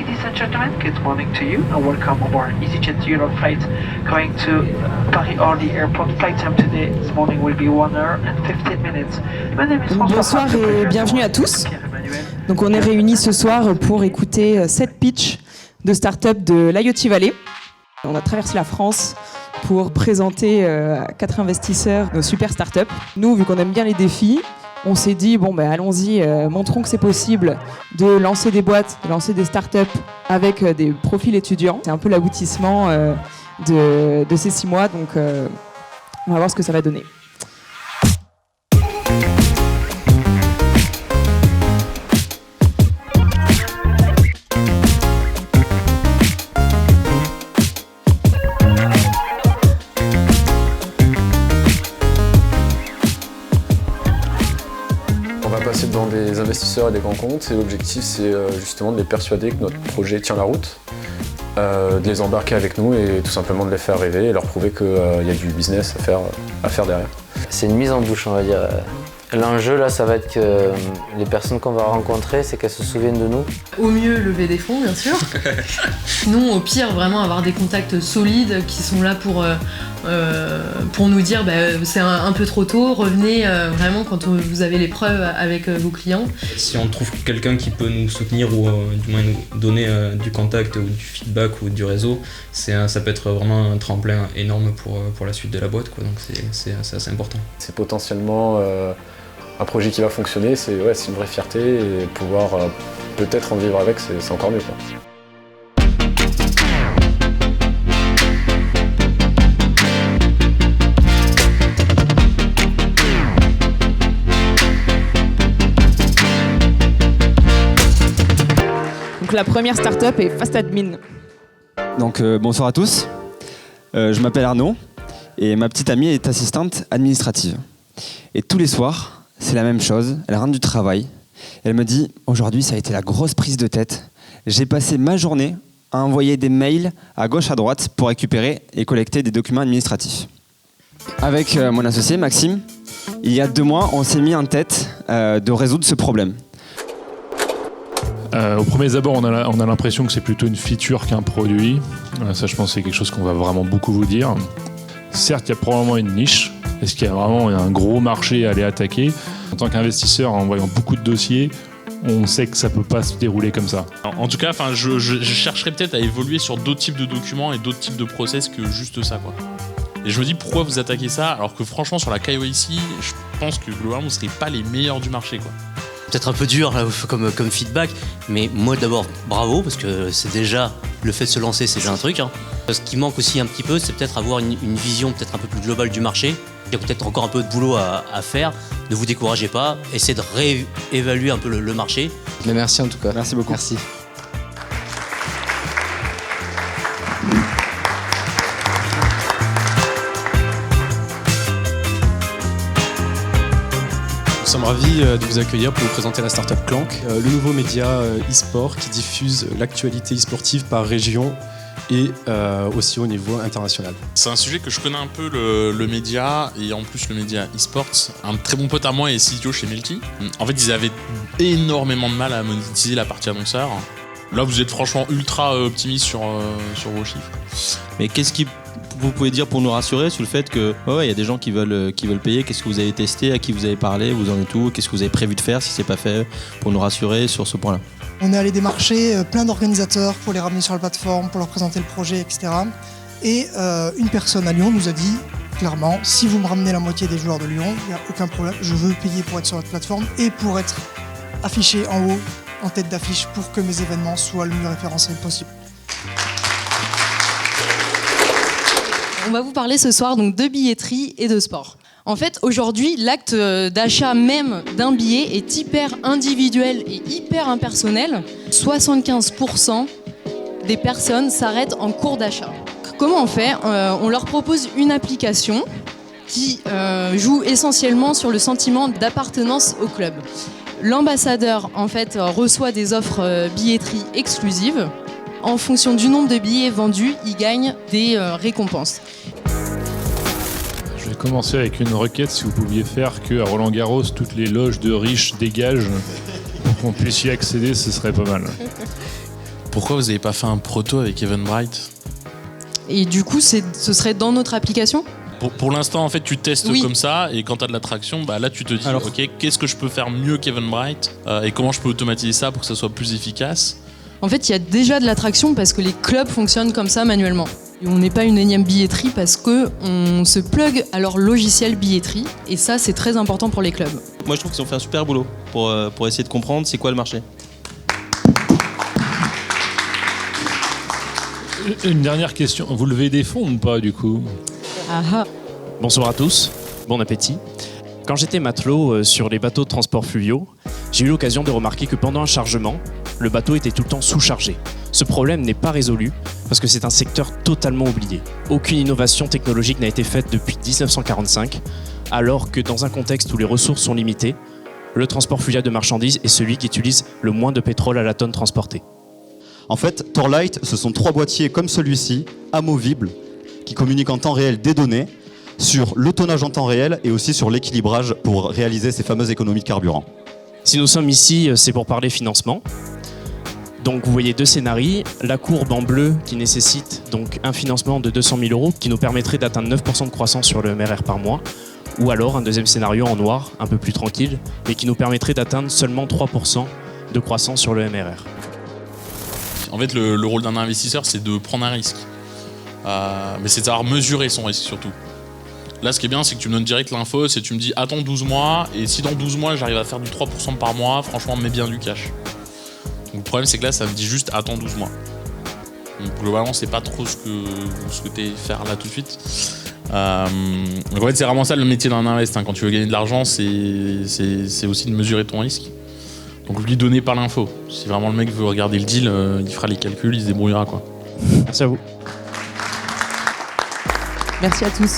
Ladies and gentlemen, good morning to you and welcome aboard EasyJet Europe flight going to Paris-Orly Airport. Flight time today this morning will be 1 hour and 15 minutes. My name is François. Bonsoir et bienvenue à tous. Donc on est réunis ce soir pour écouter cette pitch de start-up de l'IoT Valley. On a traversé la France pour présenter à 4 investisseurs nos super startups. Nous, vu qu'on aime bien les défis, on s'est dit, allons-y, montrons que c'est possible de lancer des boîtes, de lancer des startups avec des profils étudiants. C'est un peu l'aboutissement de ces 6 mois, donc on va voir ce que ça va donner. On va passer devant des investisseurs et des grands comptes et l'objectif c'est justement de les persuader que notre projet tient la route, de les embarquer avec nous et tout simplement de les faire rêver et leur prouver qu'il y a du business à faire derrière. C'est une mise en bouche, on va dire. L'enjeu là, ça va être que les personnes qu'on va rencontrer, c'est qu'elles se souviennent de nous. Au mieux, lever des fonds, bien sûr. Sinon, au pire, vraiment avoir des contacts solides qui sont là pour nous dire c'est un peu trop tôt, revenez vraiment quand vous avez les preuves avec vos clients. Si on trouve quelqu'un qui peut nous soutenir ou du moins nous donner du contact ou du feedback ou du réseau, ça peut être vraiment un tremplin énorme pour la suite de la boîte, quoi. Donc c'est assez important. C'est potentiellement un projet qui va fonctionner, c'est une vraie fierté et pouvoir peut-être en vivre avec, c'est encore mieux, quoi. Donc la première startup est FastAdmin. Donc bonsoir à tous, je m'appelle Arnaud et ma petite amie est assistante administrative. Et tous les soirs, c'est la même chose, elle rentre du travail, elle me dit « Aujourd'hui, ça a été la grosse prise de tête. J'ai passé ma journée à envoyer des mails à gauche à droite pour récupérer et collecter des documents administratifs. » Avec mon associé Maxime, il y a 2 mois, on s'est mis en tête de résoudre ce problème. Au premier abord, on a l'impression que c'est plutôt une feature qu'un produit. Ça, je pense que c'est quelque chose qu'on va vraiment beaucoup vous dire. Certes, il y a probablement une niche. Est-ce qu'il y a vraiment un gros marché à aller attaquer ? En tant qu'investisseur, en voyant beaucoup de dossiers, on sait que ça ne peut pas se dérouler comme ça. En tout cas, je chercherais peut-être à évoluer sur d'autres types de documents et d'autres types de process que juste ça, quoi. Et je me dis, pourquoi vous attaquez ça alors que franchement, sur la KYC, je pense que globalement, vous ne serez pas les meilleurs du marché, quoi. Peut-être un peu dur là, comme feedback, mais moi d'abord bravo parce que c'est déjà le fait de se lancer, c'est déjà un truc. Ce qui manque aussi un petit peu, c'est peut-être avoir une vision peut-être un peu plus globale du marché. Il y a peut-être encore un peu de boulot à faire. Ne vous découragez pas, essayez de réévaluer un peu le marché. Mais merci en tout cas. Merci beaucoup. Merci. Nous sommes ravis de vous accueillir pour vous présenter la startup Clank, le nouveau média e-sport qui diffuse l'actualité e-sportive par région et aussi au niveau international. C'est un sujet que je connais un peu, le média, et en plus le média e-sports. Un très bon pote à moi est CTO chez Melty. En fait, ils avaient énormément de mal à monétiser la partie annonceur. Là, vous êtes franchement ultra optimiste sur vos chiffres. Mais qu'est-ce qui vous pouvez dire pour nous rassurer sur le fait que il y a des gens qui veulent payer? Qu'est-ce que vous avez testé, à qui vous avez parlé, vous en êtes où? Qu'est-ce que vous avez prévu de faire si c'est pas fait, pour nous rassurer sur ce point-là? On est allé démarcher plein d'organisateurs pour les ramener sur la plateforme, pour leur présenter le projet, etc. Et une personne à Lyon nous a dit clairement, si vous me ramenez la moitié des joueurs de Lyon, il n'y a aucun problème, je veux payer pour être sur votre plateforme et pour être affiché en haut, en tête d'affiche, pour que mes événements soient le mieux référencés possible. On va vous parler ce soir donc de billetterie et de sport. En fait, aujourd'hui, l'acte d'achat même d'un billet est hyper individuel et hyper impersonnel. 75% des personnes s'arrêtent en cours d'achat. Comment on fait ? On leur propose une application qui joue essentiellement sur le sentiment d'appartenance au club. L'ambassadeur, en fait, reçoit des offres billetterie exclusives. En fonction du nombre de billets vendus, il gagne des récompenses. Je vais commencer avec une requête, si vous pouviez faire qu'à Roland-Garros, toutes les loges de riches dégagent pour qu'on puisse y accéder, ce serait pas mal. Pourquoi vous n'avez pas fait un proto avec Eventbrite? Et du coup, ce serait dans notre application? Pour l'instant, en fait, tu testes Oui. comme ça, et quand tu as de la traction, bah, là, tu te dis, ok, qu'est-ce que je peux faire mieux qu'Eventbrite et comment je peux automatiser ça pour que ça soit plus efficace? En fait, il y a déjà de l'attraction parce que les clubs fonctionnent comme ça manuellement. Et on n'est pas une énième billetterie parce qu'on se plug à leur logiciel billetterie, et ça, c'est très important pour les clubs. Moi, je trouve qu'ils ont fait un super boulot pour essayer de comprendre c'est quoi le marché. Une dernière question. Vous levez des fonds ou pas, du coup? Bonsoir à tous, bon appétit. Quand j'étais matelot sur les bateaux de transport fluviaux, j'ai eu l'occasion de remarquer que pendant un chargement, le bateau était tout le temps sous-chargé. Ce problème n'est pas résolu parce que c'est un secteur totalement oublié. Aucune innovation technologique n'a été faite depuis 1945, alors que dans un contexte où les ressources sont limitées, le transport fluvial de marchandises est celui qui utilise le moins de pétrole à la tonne transportée. En fait, Torlight, ce sont 3 boîtiers comme celui-ci, amovibles, qui communiquent en temps réel des données sur le tonnage en temps réel et aussi sur l'équilibrage pour réaliser ces fameuses économies de carburant. Si nous sommes ici, c'est pour parler financement. Donc vous voyez 2 scénarios, la courbe en bleu qui nécessite donc un financement de 200 000 € qui nous permettrait d'atteindre 9% de croissance sur le MRR par mois, ou alors un deuxième scénario en noir, un peu plus tranquille, et qui nous permettrait d'atteindre seulement 3% de croissance sur le MRR. En fait, le rôle d'un investisseur, c'est de prendre un risque. Mais c'est de savoir mesurer son risque surtout. Là, ce qui est bien, c'est que tu me donnes direct l'info, c'est que tu me dis attends 12 mois, et si dans 12 mois j'arrive à faire du 3% par mois, franchement, mets bien du cash. Donc, le problème, c'est que là, ça me dit juste attends 12 mois. Donc, globalement, c'est pas trop ce que vous souhaitez faire là tout de suite. Donc, en fait, c'est vraiment ça le métier d'un invest. Quand tu veux gagner de l'argent, c'est aussi de mesurer ton risque. Donc, lui donner pas l'info. Si vraiment le mec veut regarder le deal, il fera les calculs, il se débrouillera, quoi. Merci à vous. Merci à tous.